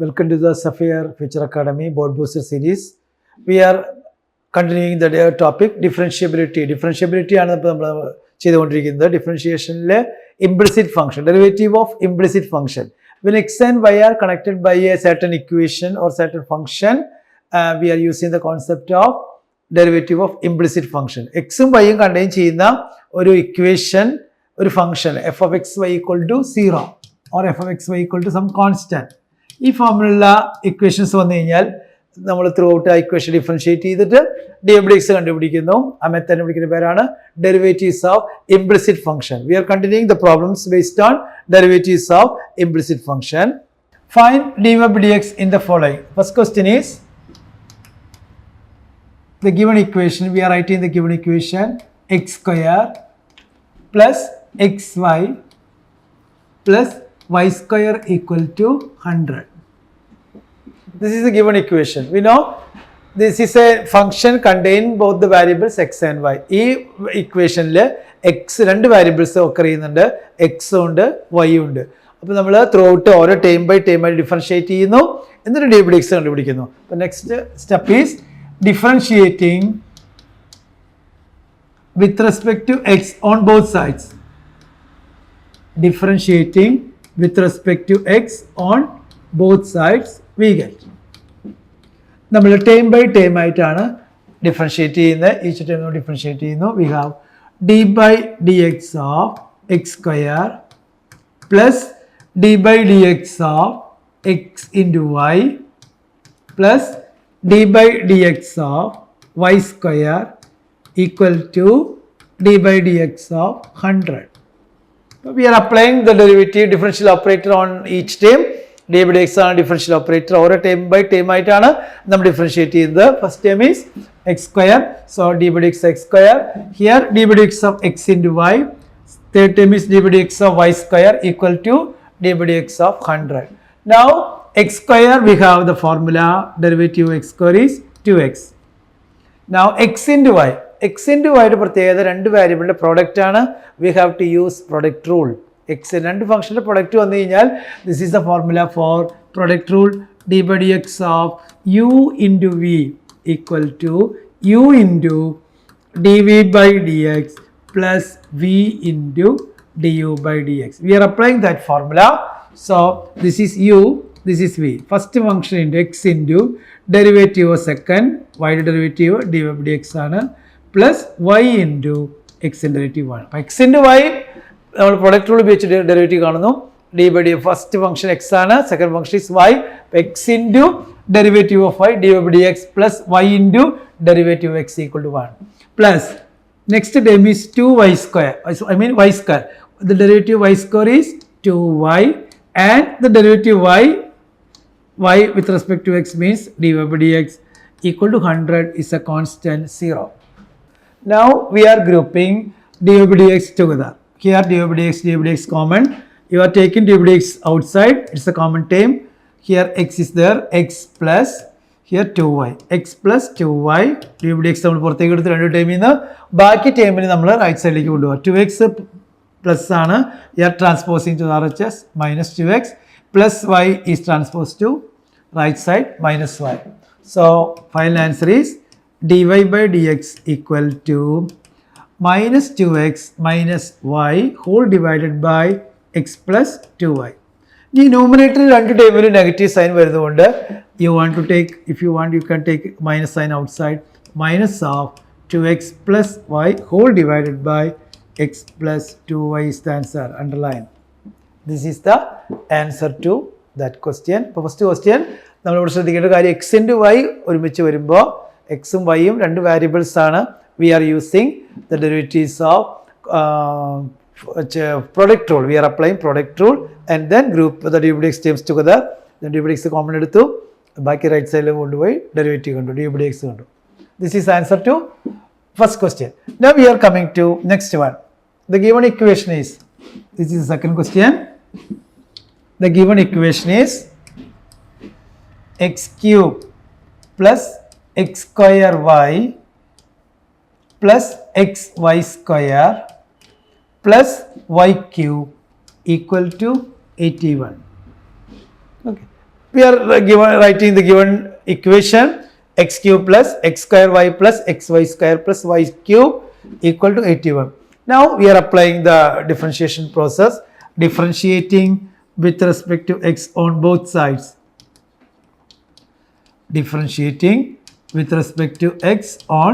Welcome to the Sapphire Future Academy Board Booster series. We are continuing the topic differentiability. Differentiability ആണ് നമ്മൾ ചെയ്തുകൊണ്ടിരിക്കുന്നത്. Differentiationലെ implicit function, derivative of implicit function. When x and y are connected by a certain equation or certain function, we are using the concept of derivative of implicit function. X ഉം y ഉം contain ചെയ്യുന്ന ഒരു equation, ഒരു function f of x y equal to 0 or f of x y equal to some constant. ഈ ഫോമിലുള്ള equations വന്നു കഴിഞ്ഞാൽ നമ്മൾ ത്രൂ ഔട്ട് ആ ഇക്വേഷൻ ഡിഫറൻഷിയേറ്റ് ചെയ്തിട്ട് ഡി കണ്ടുപിടിക്കുന്നു. ആ മെത്തേഡ് വിളിക്കുന്ന പേരാണ് derivatives of implicit function. We are continuing the problems based on derivatives of implicit function. Find dy by dx in the following. First question is the given equation. We are writing the given equation x square plus xy plus y square equal to 100. This is a given equation. We know this is a function containing both the variables x and y. ഈ ഇക്വേഷനിൽ x രണ്ട് variables ഒക്കെ ചെയ്യുന്നുണ്ട്, x ഉണ്ട് y ഉണ്ട്. അപ്പോൾ നമ്മൾ throughout ഓരോ ടൈം ബൈ ടൈം ആയി ഡിഫറൻഷിയേറ്റ് ചെയ്യുന്നു, എന്നിട്ട് ഡി ബൈ എക്സ് കണ്ടുപിടിക്കുന്നു. അപ്പോൾ next step is differentiating with respect to x on both sides. Differentiating with respect to x on both sides we get. നമ്മൾ ടൈം ബൈ ടൈം ആയിട്ടാണ് ഡിഫറൻഷിയേറ്റ് ചെയ്യുന്നത്. Each time differentiate ചെയ്യുന്നു. We have d by d x of x square plus d by d x of x into y plus d by d x of y square equal to d by d x of 100. We are applying the derivative differential operator on each term. d by dx ആണ് differential operator. ഓരോ time by time ആയിട്ടാണ് നമ്മൾ differentiate ചെയ്യുന്നത്. First time is x square, so d by x x square. Here d by x of x into y. Third time is d by x of y square equal to d by x of 100. Now x square we have the formula derivative x square is 2x. Now x into y. X into വൈയുടെ പ്രത്യേകത രണ്ട് വേരിയബിളിൻ്റെ product ആണ്. V have to use product rule. X രണ്ട് ഫംഗ്ഷൻ്റെ product വന്നു കഴിഞ്ഞാൽ this is the formula for product rule. D by d x of u into v equal to u into d v by d x plus v into d u by d x. We are applying that formula. So this is u, this is v. First function into x into derivative second വൈയുടെ derivative d y by d X ആണ് plus y into എക്സിൻ്റെ derivative ആണ്. അപ്പോൾ x into y നമ്മൾ product rule ഉപയോഗിച്ച് derivative കാണുന്നു. D by d first function x ആണ്, second function is y. X into derivative of y d by d x plus y into derivative x equal to 1 plus next time is 2y square. I mean y square. The derivative y square is 2y and the derivative y with respect to x means dy by dx equal to 100 is a constant 0. Now we are grouping dy by dx together. Here dy by dx common. You are taking dy by dx outside, it's a common term. Here x is there, x plus here 2y. x plus 2y dy by dx നമ്മൾ പുറത്തേക്ക് എടുത്ത് രണ്ട് ടൈമിൽ നിന്ന് ബാക്കി ടൈമിന് നമ്മൾ right സൈഡിലേക്ക് കൊണ്ടുപോകാം. 2x പ്ലസ് ആണ്. here transposing to RHS minus 2x plus y is transposed to right side minus y. So final answer is dy by dx equal to minus 2x minus y whole divided by x plus 2y. ഈ ന്യൂമറേറ്ററിൽ രണ്ട് ടൈമിൽ negative sign വരുന്നതുകൊണ്ട് you want to take, if you want you can take minus sign outside. Minus of 2x plus y whole divided by x plus 2y is the answer. Underline. This is the answer to that question. ഇപ്പോൾ first question നമ്മളിവിടെ ശ്രദ്ധിക്കേണ്ട കാര്യം X into Y ഒരുമിച്ച് വരുമ്പോൾ എക്സും വൈയും രണ്ട് variables ആണ്. We are using the derivatives of product rule. We are applying product rule and then group the d by x terms together. D by x common എടുത്തു, ബാക്കി റൈറ്റ് സൈഡിൽ കൊണ്ടുപോയി derivative കണ്ടു, ഡി ബൈ എക്സ് കണ്ടു. This is answer to first question. Now we are coming to next one. The given equation is, this is the second question. The given equation is x cube plus x square y plus xy square plus y cube equal to 81. Okay. we are writing the given equation x cube plus x square y plus xy square plus y cube equal to 81. Now we are applying the differentiation process, differentiating with respect to x on both sides. Differentiating with respect to x on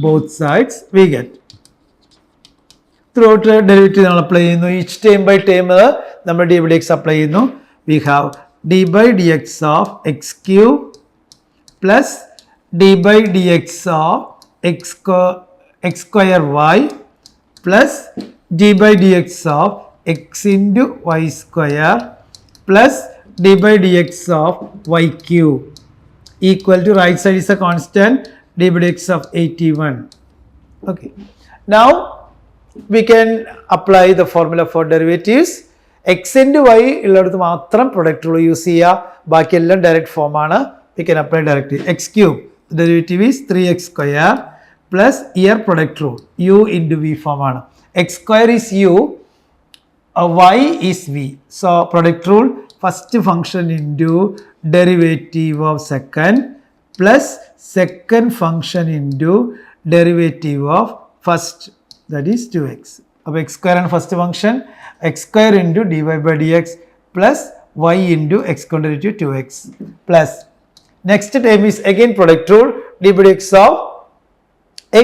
both sides, we get throughout derivative apply each term by term number d by dx apply. We have d by dx of x cube plus d by dx of x square y plus d by dx of x into y square plus d by dx of y cube equal to, right side is a constant, d by dx of 81. Okay, now we can apply the formula for derivatives. X into y ഉള്ളിടത്ത് മാത്രം product rule use ചെയ്യുക, ബാക്കിയെല്ലാം direct form ആണ്. We can apply directly. X cube derivative is 3x square plus here product rule u into v form ആണ്. X square is u, y is v. So product rule, first function into derivative of second plus second function into derivative of first, that is 2x. Of x square and first function, x square into dy by dx plus y into x derivative 2x plus next term is again product rule, d by dx of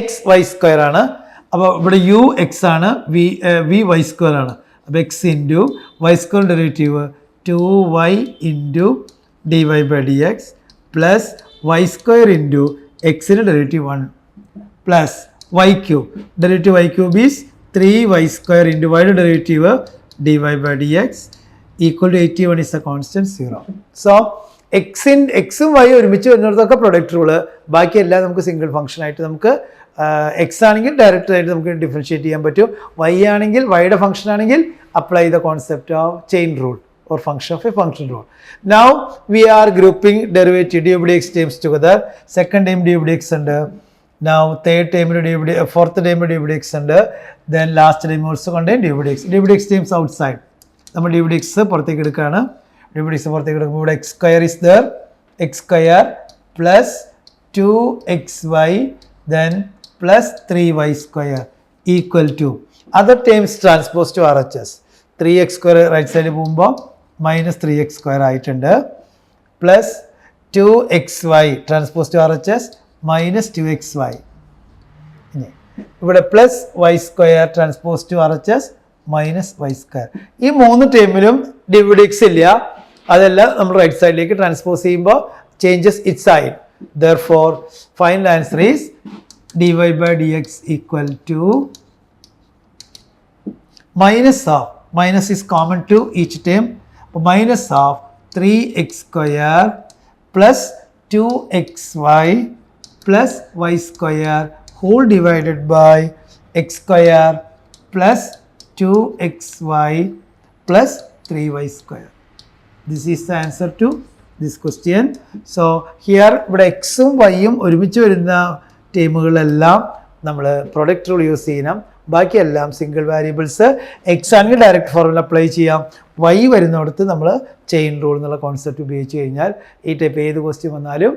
x y square ആണ്. അപ്പോൾ ഇവിടെ u x ആണ്, v y square ആണ്. അപ്പോൾ x into y square derivative 2y into dy by dx plus y square into x in derivative 1 plus y cube. Derivative y cube is 3y square into y derivative dy by dx equal to 81 is a constant 0. So x ഉം y ഒരുമിച്ച് വരുന്നിടത്തൊക്കെ product rule, ബാക്കി എല്ലാം നമുക്ക് single function ആയിട്ട് നമുക്ക് X ആണെങ്കിൽ direct ആയിട്ട് നമുക്ക് ഡിഫറൻഷിയേറ്റ് ചെയ്യാൻ പറ്റും. വൈ ആണെങ്കിൽ വൈയുടെ ഫംഗ്ഷൻ ആണെങ്കിൽ apply the concept of chain rule or function of a function rule. Now we are grouping derivative d by dx terms together. Second term d by dx under, now third term d by dx, fourth term d by dx under, then last term also contain d by dx. D by dx terms outside. നമ്മൾ d by dx പുറത്തേക്ക് എടുക്കുകയാണ്. d by dx പുറത്തേക്ക് എടുക്കുമ്പോൾ ഇവിടെ x square is there, x square plus 2xy then plus 3y square equal to other terms transpose to RHS. 3x square right side പോകുമ്പോൾ minus 3x square ആയിട്ടുണ്ട് plus 2xy transpose to RHS minus 2xy. ഇവിടെ plus y square transpose to RHS minus y square. ഈ മൂന്ന് ടേമിലും d by dx ഇല്ല, അതെല്ലാം നമ്മൾ right സൈഡിലേക്ക് transpose ചെയ്യുമ്പോൾ changes it side. Therefore final answer is dy by dx equal to minus of, minus is common to each term, minus of 3x square plus 2xy plus y square whole divided by x square plus 2xy plus 3y square. This is the answer to this question. So here ഇവിടെ എക്സും വൈയും ഒരുമിച്ച് വരുന്ന ടേമുകളെല്ലാം നമ്മൾ product rule use ചെയ്യണം, ബാക്കിയെല്ലാം single variables. X ആണെങ്കിൽ direct formula apply ചെയ്യാം, Y വരുന്നിടത്ത് നമ്മൾ ചെയിൻ റൂൾ എന്നുള്ള കോൺസെപ്റ്റ് ഉപയോഗിച്ച് കഴിഞ്ഞാൽ ഈ ടൈപ്പ് ഏത് ക്വസ്റ്റ്യൻ വന്നാലും,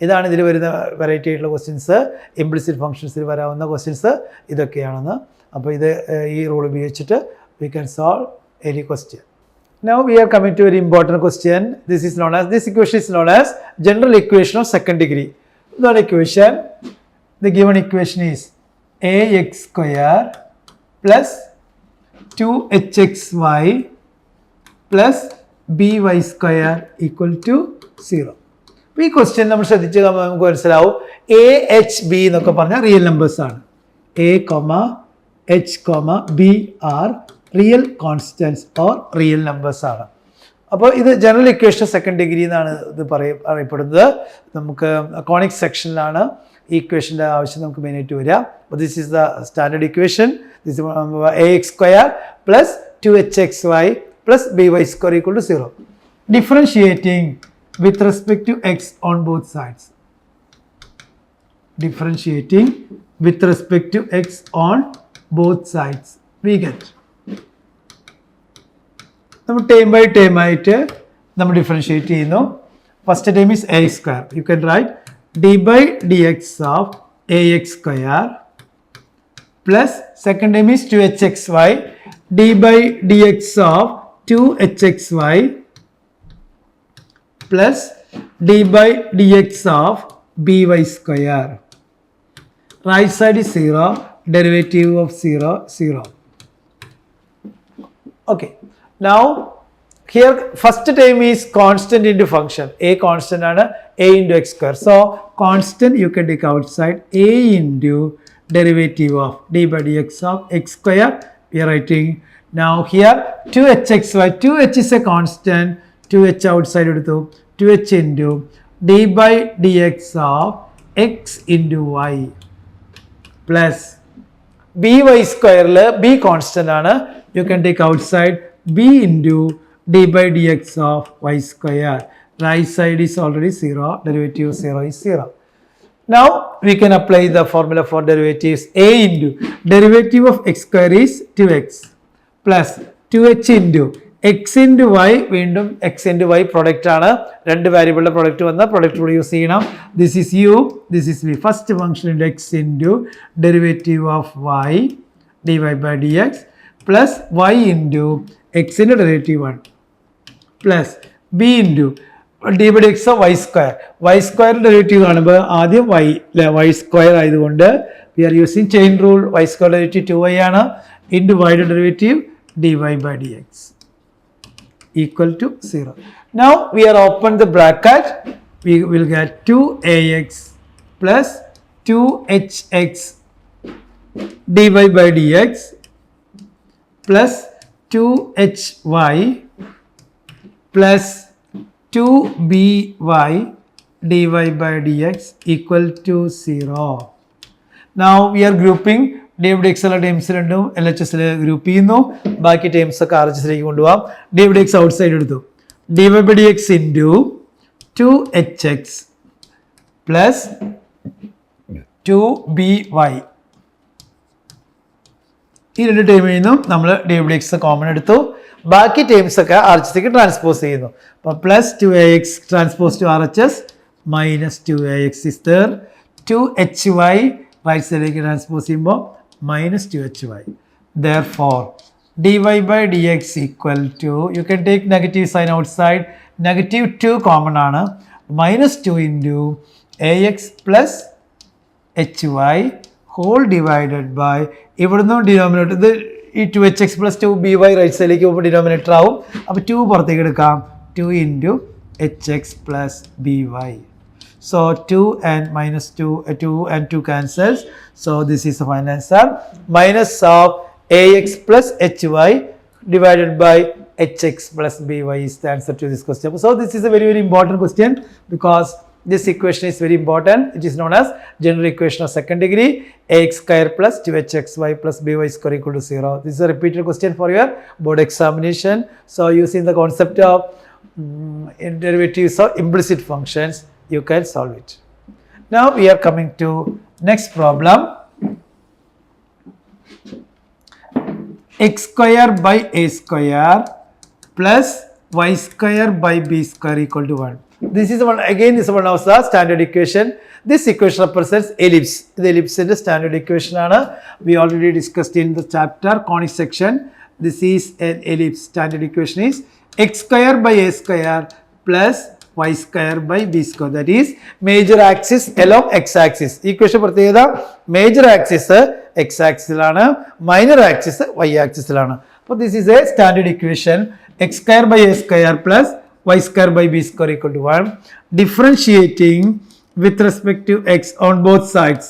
ഇതാണ് ഇതിൽ വരുന്ന വെറൈറ്റി ആയിട്ടുള്ള ക്വസ്റ്റ്യൻസ്, ഇംപ്ലിസിറ്റ് ഫംഗ്ഷൻസിൽ വരാവുന്ന ക്വസ്റ്റ്യൻസ് ഇതൊക്കെയാണെന്ന്. അപ്പോൾ ഇത് ഈ റൂൾ ഉപയോഗിച്ചിട്ട് we can solve any question. Now we are coming to a very important question. This equation is known as general equation of second degree. The equation, the given equation is ax square plus 2hxy plus by square equal to 0. ഈ question നമ്മൾ ശ്രദ്ധിച്ച് നമുക്ക് മനസ്സിലാവും, A H b എന്നൊക്കെ പറഞ്ഞാൽ real numbers ആണ്. A comma h comma b are real constants or real numbers ആണ്. അപ്പോൾ ഇത് ജനറൽ ഇക്വേഷൻ സെക്കൻഡ് ഡിഗ്രി എന്നാണ് ഇത് അറിയപ്പെടുന്നത്. നമുക്ക് കോണിക് സെക്ഷനിലാണ് ഈ ഇക്വേഷൻ്റെ ആവശ്യം നമുക്ക് മെയിനായിട്ട് വരിക. അപ്പോൾ this is the standard equation. This A X square plus 2hxy plus by square equal to 0. Differentiating with respect to x on both sides. Differentiating with respect to x on both sides. We get നമ്മൾ term by term ആയിട്ട് നമ്മൾ differentiate ചെയ്യുന്നു. First term is ax square. You can write d by dx of ax square plus second term is 2hxy, d by dx of 2hxy plus d by dx of by square. Right side is 0, derivative of 0, 0. Okay, now here first term is constant into function. A constant and a into x square. So constant you can take outside, a into derivative of d by dx of x square. We are writing now here 2hxy. 2h is a constant. 2h outside 2h into d by dx of x into y plus by square b constant aanu. You can take outside b into d by dx of y square. Right side is already 0, derivative 0 is 0. Now we can apply the formula for derivatives. A into derivative of x square is 2x plus 2h into x into y, വീണ്ടും x into y product ആണ്. രണ്ട് വേരിയബിളിന്റെ product വന്ന product കൂടി use ചെയ്യണം. This is u, this is v. First function into x into derivative of y dy by dx plus y into x into derivative 1 plus b into d by dx of y square. Y square derivative കാണുമ്പോൾ ആദ്യം y y square ആയതുകൊണ്ട് we are using chain rule. Y square derivative 2y ആണ് into y derivative dy by dx equal to 0. Now we are open the bracket. We will get 2ax plus 2hx dy by dx plus 2hy plus 2by dy by dx equal to 0. Now we are grouping d by dx ഉള്ള terms രണ്ടും LHS group ചെയ്യുന്നു. ബാക്കി terms ഒക്കെ RHS കൊണ്ടുപോകാം. d by dx outside എടുത്തു. dy by dx into 2hx plus 2by. ഈ രണ്ട് ടേമിൽ നിന്നും നമ്മൾ d by dx കോമൺ എടുത്തു. ബാക്കി ടേംസ് ഒക്കെ RHS ട്രാൻസ്പോസ് ചെയ്യുന്നു. അപ്പോൾ plus 2ax transpose to RHS മൈനസ് 2ax is there. 2hy right സൈഡിലേക്ക് ട്രാൻസ്പോസ് ചെയ്യുമ്പോൾ minus 2hy. Therefore, dy by dx equal to, you can take negative sign outside, negative 2 common ആണ്, minus 2 into ax plus hy whole divided by, ഇവിടുന്ന് denominator ഇത് ഈ 2hx plus 2by right സൈഡിലേക്ക് പോകുമ്പോൾ denominator ആവും. അപ്പോൾ 2 പുറത്തേക്ക് എടുക്കാം, 2 into hx plus by. So 2 and minus 2, 2 and 2 cancels. So this is the final answer. Minus of ax plus hy divided by hx plus by is the answer to this question. So this is a very, very important question because this equation is very important. It is known as general equation of second degree. Ax square plus 2hxy plus by square equal to 0. This is a repeated question for your board examination. So using the concept of derivatives of implicit functions, you can solve it. Now we are coming to next problem. X square by a square plus y square by b square equal to 1. This is one, again is one of the standard equation. This equation represents ellipse. The ellipse is the standard equation. We already discussed in the chapter conic section. This is an ellipse. Standard equation is x square by a square plus y square by b square. That is major axis along x axis. Equation പ്രത്യേകത major axis x axis ലാണ്, minor axis y axis ലാണ്. So this is a standard equation. X square by a square plus y square by b square equal to 1. Differentiating with respect to x on both sides.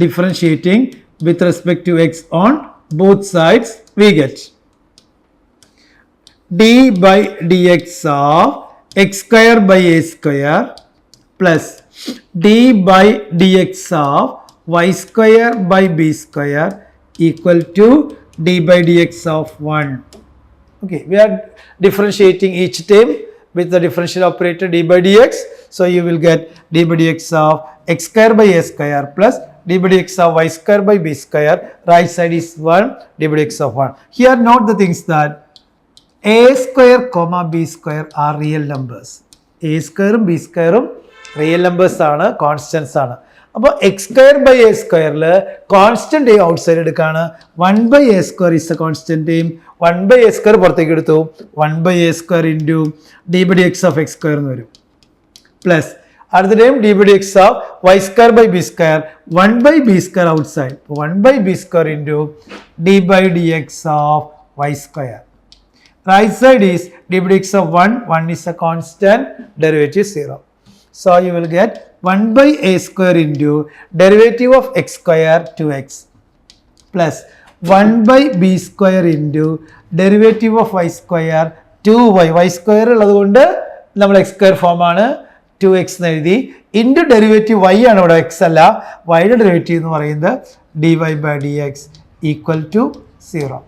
Differentiating with respect to x on both sides, we get d by dx of x square by a square plus d by dx of y square by b square equal to d by dx of 1. Okay, we are differentiating each term with the differential operator d by dx. So you will get d by dx of x square by a square plus d by dx of y square by b square. Right side is 1, d by dx of 1. Here note the things that A square comma B square are real numbers. A squareും B squareും real numbers ആണ്, constants ആണ്. അപ്പോൾ x square by a സ്ക്വയറിൽ constant outside എടുക്കുകയാണ്. 1/a² is A constant. 1/a² പുറത്തേക്ക് എടുത്തു. 1/a² into d/dx of x square എന്ന് വരും. പ്ലസ് അടുത്ത time d/dx of y² by b². 1/b² outside. 1/b² into d/dx of y². Right side is d/dx of 1. 1 is a constant. Derivative 0. So you will get 1/a² into derivative of x square 2x plus 1/b² into derivative of y² 2y. y² ഉള്ളതുകൊണ്ട് നമ്മൾ x² form ആണ് 2x എന്ന് എഴുതി. Into derivative y ആണ്, ഇവിടെ x അല്ല. y-യുടെ derivative എന്ന് പറയുന്നത് dy/dx equal to 0.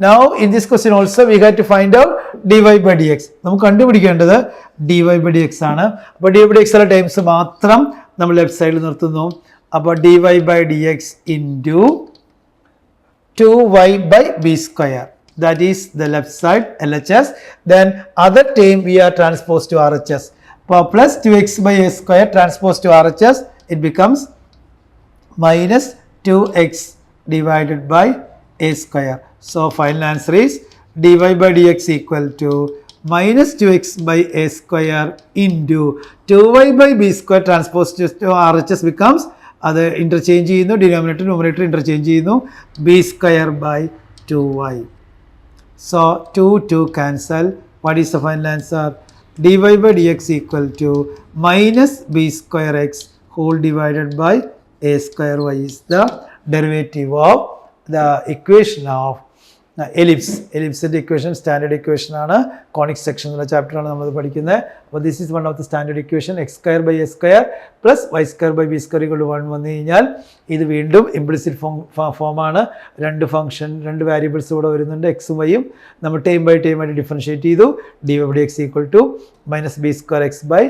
Now in this question also we have to find out dy/dx. നമുക്ക് കണ്ടുപിടിക്കേണ്ടത് dy/dx ആണ്. അപ്പോൾ dy/dx ഉള്ള ടൈംസ് മാത്രം നമ്മൾ ലെഫ്റ്റ് സൈഡിൽ നിർത്തുന്നു. അപ്പോൾ dy/dx into 2y/b². That is the left side LHS. Then other term we are transposed to RHS. Plus 2x/a² transposed to RHS, it becomes minus 2x divided by a². So final answer is dy/dx equal to minus 2x/a² into 2y/b² transposed to RHS becomes അത് interchange ചെയ്യുന്നു, denominator numerator interchange ചെയ്യുന്നു, b²/2y. So 2 cancel. What is the final answer? dy/dx equal to minus b²x whole divided by a²y is the derivative of the equation of ellipsന്റെ equation standard equation ആണ്. Conic section എന്നുള്ള ചാപ്റ്ററാണ് നമ്മൾ പഠിക്കുന്നത്. അപ്പോൾ this is one of the standard equation. x²/a² plus y²/b² = 1 വന്നു കഴിഞ്ഞാൽ ഇത് വീണ്ടും ഇംപ്ലിസിറ്റ് ഫോമാണ്. രണ്ട് ഫംഗ്ഷൻ, രണ്ട് വേരിയബിൾസ് ഇവിടെ വരുന്നുണ്ട്, എക്സും വൈയും. നമ്മൾ ടൈം ബൈ ടൈം ആയിട്ട് ഡിഫറൻഷിയേറ്റ് ചെയ്തു. dy/dx equal to minus b²x/a²y.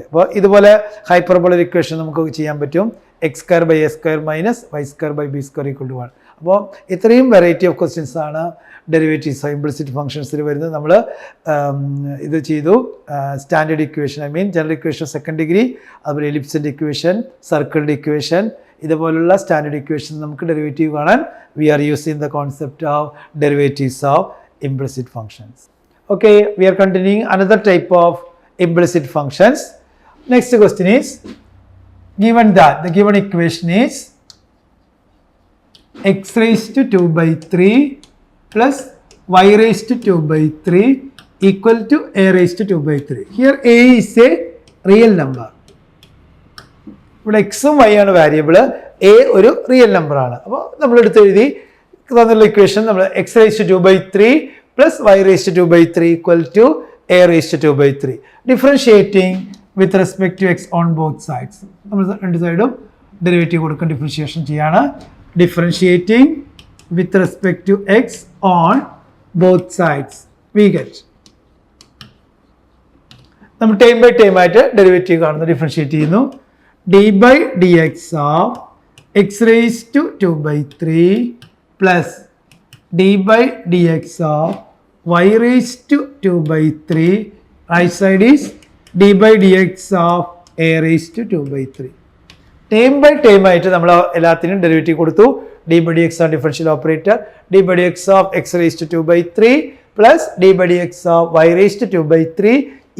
അപ്പോൾ ഇതുപോലെ ഹൈപ്പർബോളർ ഇക്വേഷൻ നമുക്ക് ചെയ്യാൻ പറ്റും. x²/a² minus y²/b² equal to 1. അപ്പോൾ ഇത്രയും വെറൈറ്റി ഓഫ് ക്വസ്റ്റ്യൻസ് ആണ് ഡെറിവേറ്റീവ്സ് ഇംപ്ലിസിറ്റ് ഫംഗ്ഷൻസിൽ വരുന്നത്. നമ്മൾ ഇത് ചെയ്തു. Standard equation, general equation second degree, അതുപോലെ എലിപ്സിൻ്റെ ഇക്വേഷൻ, സർക്കിളിൻ്റെ ഇക്വേഷൻ, ഇതുപോലുള്ള സ്റ്റാൻഡേർഡ് ഇക്വേഷൻ നമുക്ക് ഡെറിവേറ്റീവ് കാണാൻ we are using the concept of derivatives of implicit functions. Okay, we are continuing another type of implicit functions. Next question is given that the given equation is x raised to 2/3 plus y raised to 2/3 equal to a raised to 2/3. Here a is a real number. ഇവിടെ എക്സും Y ആണ് variable, A ഒരു real number ആണ്. അപ്പോൾ നമ്മൾ എടുത്ത് എഴുതി തന്നുള്ള equation നമ്മൾ x raised to 2/3 plus y raised to 2/3 equal to a raised to 2/3. Differentiating with respect to x on both sides. നമ്മൾ രണ്ട് സൈഡും ഡെറിവേറ്റീവ് കൊടുക്കാൻ ഡിഫറൻഷിയേഷൻ ചെയ്യാണ്. Differentiating with respect to x on both sides we get. നമ്മൾ time by time ആയിട്ട് derivative കാണുന്നു, differentiate ചെയ്യുന്നു. d/dx of x raise to 2/3 plus d/dx of y raise to 2/3. Right side is d/dx of a raised to 2/3. Time by time ആയിട്ട് നമ്മൾ എല്ലാത്തിനും derivative കൊടുത്തു. d/dx ആണ് differential operator. d/dx of x raised to 2/3 plus d/dx of y raised to 2/3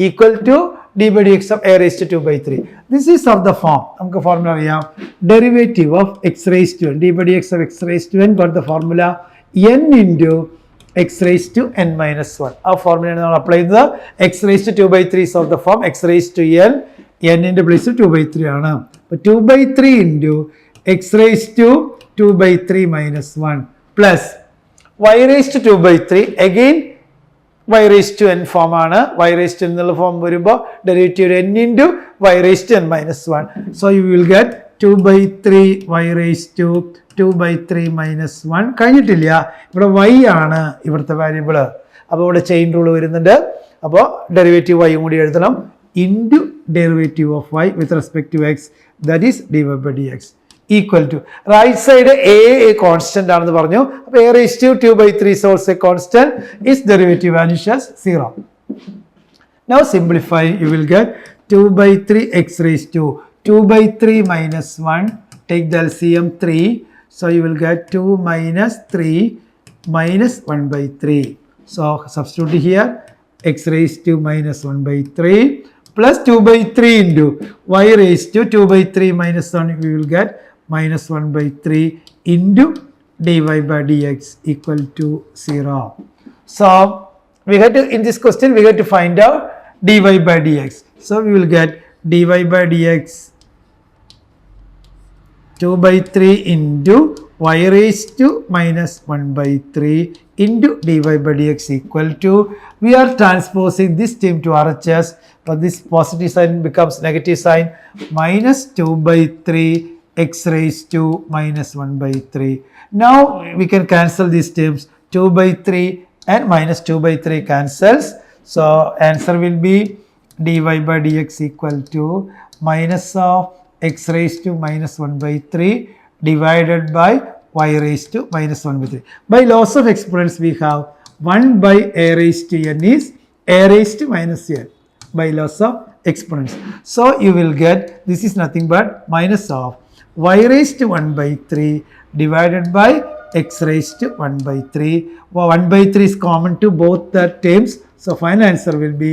equal to d/dx of a raised to 2/3. This is of the form. നമുക്ക് formula അറിയാം. Derivative of x raised to n, d/dx of x raised to n got the formula n into x raised to n minus 1. ആ ഫോർമുലയാണ് നമ്മൾ apply ചെയ്യുന്നത്. x raised to 2/3 is of the form x raised to n, n-ന്റെ place 2/3 ആണ്. അപ്പോൾ 2/3 into x raised to 2/3 minus 1 plus y raised to 2/3 again y raised to n form ആണ്. y raised to n എന്നുള്ള form വരുമ്പോൾ derivative n into y raised to n minus 1. So you will get 2/3 y raised to 2/3 minus 1. കഴിഞ്ഞിട്ടില്ല, ഇവിടെ y ആണ് ഇവിടുത്തെ variable. അപ്പോൾ ഇവിടെ chain rule വരുന്നുണ്ട്. അപ്പോൾ ഡെറിവേറ്റീവ് y കൂടി എഴുതണം. Into derivative of y with respect to x, that is dy/dx equal to. Right side a constant ആണെന്ന് പറഞ്ഞു. അപ്പോൾ a raised to 2/3 is also a constant. Its derivative vanishes 0. Now simplify, you will get 2/3 x raised to 2/3 minus 1. Take the LCM 3. So you will get 2 minus 3 minus 1/3. So substitute here x raised to minus 1/3 plus 2/3 into y raised to 2/3 minus 1. We will get minus 1/3 into dy by dx equal to 0. So we have to, in this question we have to find out dy by dx. So we will get dy by dx 2/3 into y raised to minus 1/3 into dy by dx equal to, we are transposing this term to RHS, but this positive sign becomes negative sign, minus 2/3 x raised to minus 1/3. Now we can cancel these terms, 2/3 and minus 2/3 cancels, so answer will be dy by dx equal to minus of x raised to minus 1/3 divided by y raised to minus 1/3. By laws of exponents we have 1 by a raised to n is a raised to minus n by laws of exponents. So you will get, this is nothing but minus of y raised to 1/3 divided by x raised to 1/3. 1/3 is common to both the terms, so final answer will be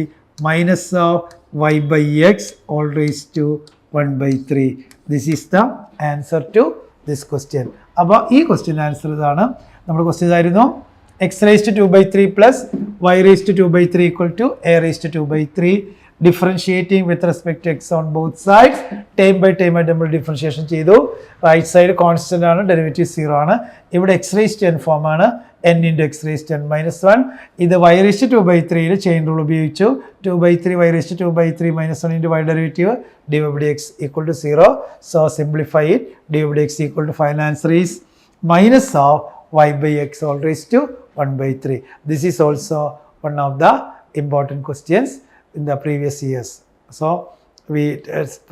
minus of y by x all raised to 1/3. This is the answer to this question. അപ്പോൾ ഈ question answer ഇതാണ്. നമ്മുടെ question ഇതായിരുന്നു, x raise to 2/3 plus y raise to 2/3 equal to a raise to 2/3. Differentiating with respect to x on both sides. Time by time ആയിട്ട് നമ്മൾ differentiation ചെയ്തു. Right side constant ആണ്, derivative 0 ആണ്. ഇവിടെ x raise to n form ആണ്, n into x raised to n minus 1. ഇത് y raised to 2/3 chain rule ഉപയോഗിച്ചു. 2/3 y raised to 2/3 minus 1 into y derivative dy by dx equal to 0. So simplify it, dy by dx equal to, final answer is minus of y by x all raised to 1/3. This is also one of the important questions in the previous years. So we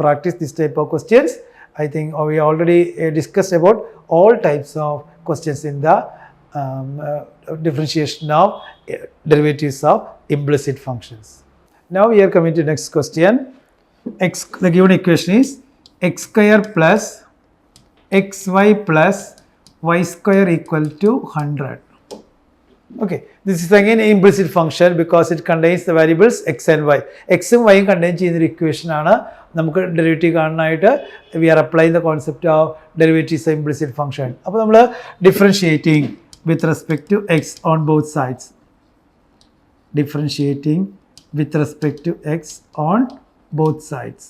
practice this type of questions. I think we already discussed about all types of questions in the differentiation of derivatives of implicit functions. Now we are coming to next question. The given equation is x square plus xy plus y square equal to 100. Okay, this is again an implicit function because it contains the variables x and y. X ഉം y ഉം contain ചെയ്യുന്ന ഒരു equation ആണ്. നമുക്ക് derivative കാണാനായിട്ട് we are applying the concept of derivatives of implicit function. അപ്പോൾ നമ്മൾ differentiating with respect to x on both sides. Differentiating with respect to x on both sides.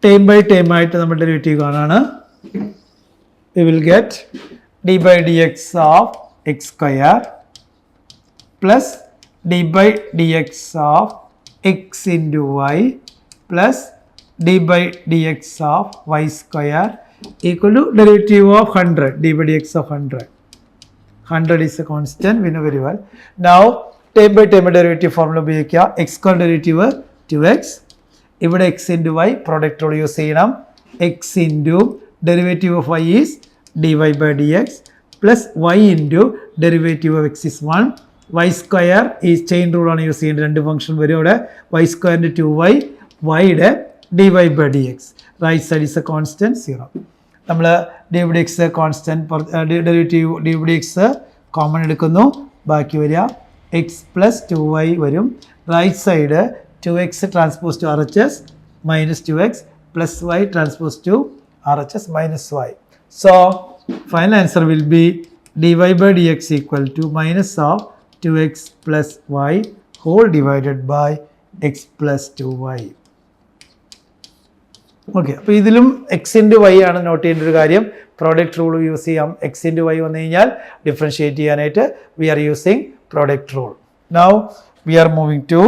Term by term ആയിട്ട് നമ്മൾ derivative കാണാണ്. We will get d by dx of x square plus d by dx of x into y plus d by dx of y square equal to derivative of 100, d by dx of 100. 100 is a constant, we know very well. Now term by term derivative formula ഉപയോഗിക്കുക. x square derivative 2x, ഇവിടെ x into y product rule use ചെയ്യണം. x into derivative of y is dy by dx plus y into derivative of x is 1. y square is chain rule ആണ് use ചെയ്യേണ്ടത്. രണ്ട് function വരും അവിടെ. y square into 2y, y യുടെ dy by dx. Right side is a constant 0. നമ്മൾ dy by dx constant derivative dy by dx common എടുക്കുന്നു. ബാക്കി വരിക x plus 2y വരും. Right side 2x transpose to RHS minus 2x plus y transpose to RHS minus y. So final answer will be dy by dx equal to minus of 2x plus y whole divided by x plus 2y. Okay, അപ്പോൾ ഇതിലും x into y ആണ് note ചെയ്യേണ്ട ഒരു കാര്യം. Product rule use ചെയ്യാം. X into y വന്നു കഴിഞ്ഞാൽ differentiate ചെയ്യാനായിട്ട് we are using product rule. Now we are moving to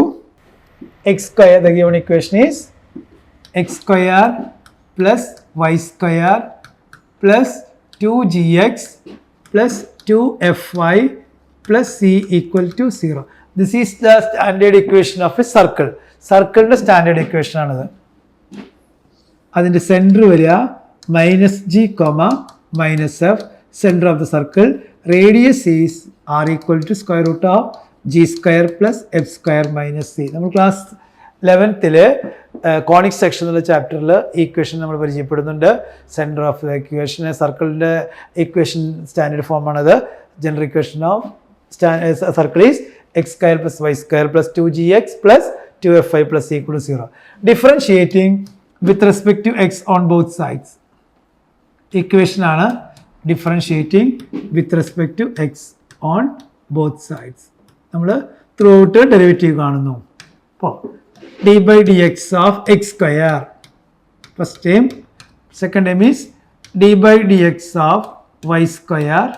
x square. The given equation is x square plus y square plus 2gx plus 2fy plus c equal to 0. This is the standard equation of a circle. സർക്കിളിൻ്റെ standard equation ആണിത്. അതിൻ്റെ centre വരിക -g, -f, center of the circle, radius is r equal to square root of g square plus f square minus c. നമ്മൾ class 11ൽ conic section എന്നുള്ള ചാപ്റ്ററിൽ equation നമ്മൾ പരിചയപ്പെടുന്നുണ്ട്. സെൻറ്റർ ഓഫ് ദ ഇക്വേഷൻ സർക്കിളിൻ്റെ ഇക്വേഷൻ സ്റ്റാൻഡേർഡ് ഫോമാണത്. General equation of circle is x square plus y square plus 2gx plus 2fy plus equal to 0. Differentiating with respect to x on both sides. Equation ആണ് differentiating with respect to x on both sides. നമ്മൾ throughout derivative കാണുന്നു. അപ്പോൾ d by dx of x square, first term. Second term is d by dx of y square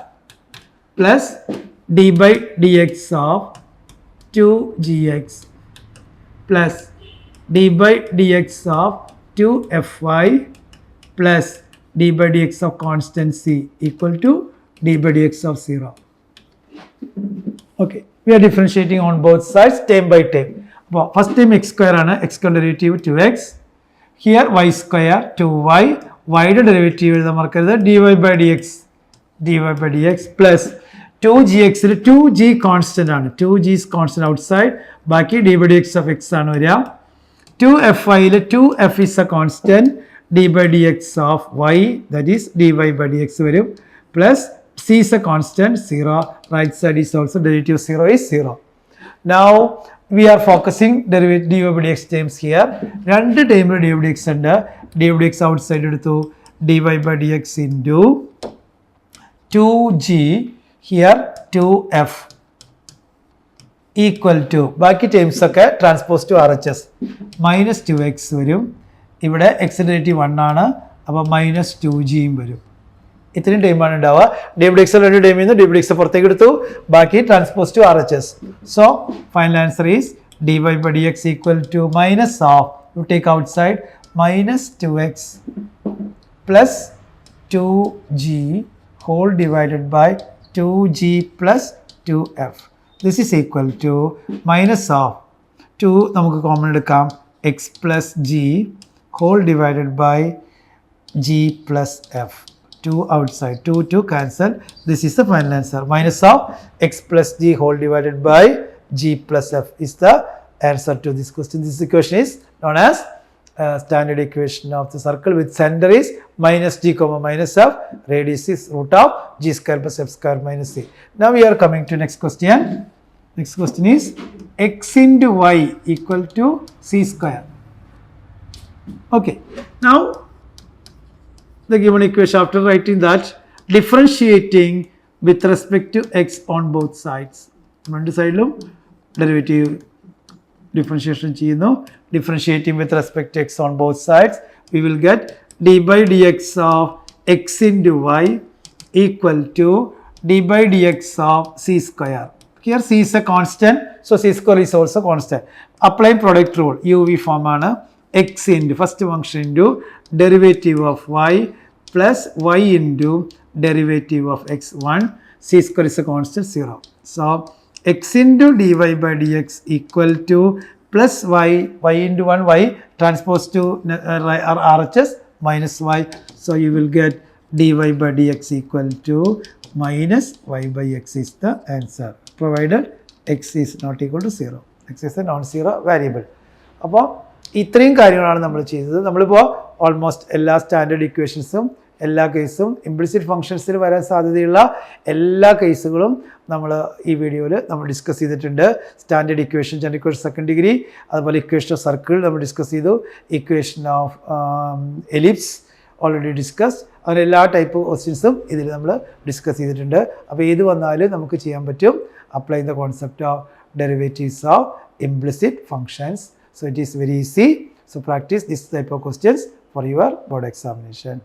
plus d by dx of 2gx plus d by dx of 2fy plus d by dx of constant c equal to d by dx of 0. Okay, we are differentiating on both sides term by term. First term x square ആണ്, x derivative 2x. Here y square 2y, y derivative എഴുതാൻ മറക്കരുത്, dy by dx plus 2gx ൽ 2g constant ആണ്, 2g is constant outside, ബാക്കി d by dx of x ആണ് വരിക. 2fy ൽ 2f is a constant, d by dx of y, that is dy by dx വരും, plus c is a constant, 0, right side is also derivative 0 is 0. Now we are focusing derivative dy by dx terms here. രണ്ട് ടൈമിൽ dy by dx ഉണ്ട്. dy by dx outside എടുത്തു, dy by dx into 2g, here 2f equal to, ബാക്കി terms ഒക്കെ transpose to RHS, minus 2x വരും. ഇവിടെ x derivative 1 ആണ്, അപ്പോൾ minus 2g വരും. ഇത്രയും ടൈമാണ് ഉണ്ടാവുക. dy by dx രണ്ട് ടൈമിൽ നിന്ന് dy by dx പുറത്തേക്ക് എടുത്തു, ബാക്കി transpose to RHS. So final answer is dy by dx equal to minus of, you take outside, minus 2x plus 2g whole divided by 2g plus 2f. This is equal to minus of 2 നമുക്ക് common എടുക്കാം, x plus g whole divided by g plus f. 2 outside, 2 cancel. This is the final answer. Minus of x plus g whole divided by g plus f is the answer to this question. This equation is known as standard equation of the circle with center is minus g comma minus f, radius is root of g square plus f square minus c. Now we are coming to next question. Next question is x into y equal to c square. Okay, now the given equation, after writing that, differentiating with respect to x on both sides. രണ്ട് സൈഡിലും derivative differentiation ചെയ്യുന്നു. Differentiating with respect to x on both sides, we will get d by dx of x into y equal to d by dx of c square. Here c is a constant, so c square is also constant. Applying product rule, uv form ആണ്. x into first function into derivative of y plus y into derivative of x1, c square is a constant, 0. So x into dy by dx equal to plus y into 1, y transpose to RHS minus y. So you will get dy by dx equal to minus y by x is the answer, provided x is not equal to 0. X is a non-zero variable. അപ്പോൾ ഇത്രയും കാര്യങ്ങളാണ് നമ്മൾ ചെയ്തത്. നമ്മളിപ്പോൾ almost എല്ലാ standard ഇക്വേഷൻസും എല്ലാ കേസും implicit ഫംഗ്ഷൻസിൽ വരാൻ സാധ്യതയുള്ള എല്ലാ കേസുകളും നമ്മൾ ഈ വീഡിയോയിൽ നമ്മൾ ഡിസ്കസ് ചെയ്തിട്ടുണ്ട്. Standard equation, general equation second degree, അതുപോലെ ഇക്വേഷൻ ഓഫ് സർക്കിൾ നമ്മൾ ഡിസ്കസ് ചെയ്തു, equation of ellipse already discuss. അങ്ങനെ എല്ലാ ടൈപ്പ് ക്വസ്റ്റ്യൻസും ഇതിൽ നമ്മൾ ഡിസ്കസ് ചെയ്തിട്ടുണ്ട്. അപ്പോൾ ഏത് വന്നാലും നമുക്ക് ചെയ്യാൻ പറ്റും. Apply the concept of derivatives of implicit functions. So it is very easy. So practice this type of questions for your board examination.